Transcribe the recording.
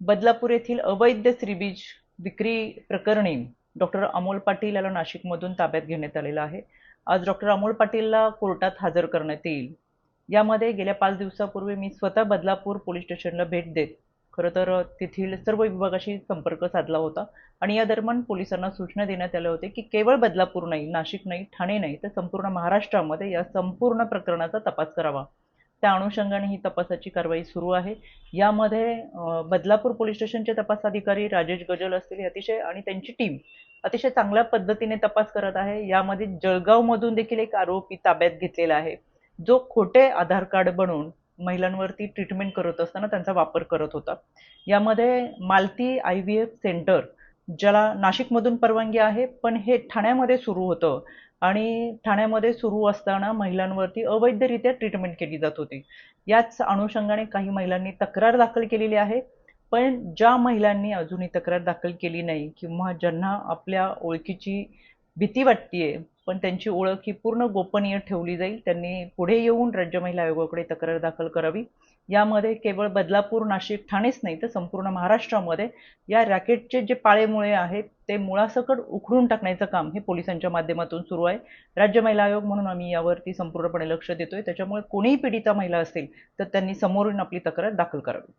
बदलापूर येथील अवैध श्रीबीज विक्री प्रकरणी डॉक्टर अमोल पाटील याला नाशिकमधून ताब्यात घेण्यात आलेलं आहे। आज डॉक्टर अमोल पाटीलला कोर्टात हजर करण्यात येईल। यामध्ये गेल्या 5 दिवसापूर्वी मी स्वतः बदलापूर पोलीस स्टेशनला भेट देत खरं तर तेथील सर्व विभागाशी संपर्क साधला होता आणि या दरम्यान पोलिसांना सूचना देण्यात आल्या होत्या की केवळ बदलापूर नाही, नाशिक नाही, ठाणे नाही तर संपूर्ण महाराष्ट्रामध्ये या संपूर्ण प्रकरणाचा तपास करावा। त्या अनुषंगाने ही तपासाची कारवाई सुरू आहे। यामध्ये बदलापूर पोलीस स्टेशनचे तपास अधिकारी राजेश गजल असतील हे अतिशय आणि त्यांची टीम अतिशय चांगल्या पद्धतीने तपास करत आहे। यामध्ये जळगाव मधून देखील एक आरोपी ताब्यात घेतलेला आहे, जो खोटे आधार कार्ड बनवून महिलांवरती ट्रीटमेंट करत असताना त्यांचा वापर करत होता। यामध्ये मालती IVF सेंटर, ज्याला नाशिकमधून परवानगी आहे पण हे ठाण्यामध्ये सुरू होतं आणि ठाण्यामध्ये सुरू असताना महिलांवरती अवैधरित्या ट्रीटमेंट केली जात होती। याच अनुषंगाने काही महिलांनी तक्रार दाखल केलेली आहे, पण ज्या महिलांनी अजूनही तक्रार दाखल केली नाही किंवा ज्यांना आपल्या ओळखीची भीती वाटतेय पण त्यांची ओळख ही पूर्ण गोपनीय ठेवली जाईल, त्यांनी पुढे येऊन राज्य महिला आयोगाकडे तक्रार दाखल करावी। यामध्ये केवळ बदलापूर, नाशिक, ठाणेच नाही तर संपूर्ण महाराष्ट्रामध्ये या रॅकेटचे जे पाळेमुळे आहेत ते मुळासकट उखडून टाकण्याचं काम हे पोलिसांच्या माध्यमातून सुरू आहे। राज्य महिला आयोग म्हणून आम्ही यावरती संपूर्णपणे लक्ष देतोय, त्याच्यामुळे कोणीही पीडिता महिला असेल तर त्यांनी समोरून आपली तक्रार दाखल करावी।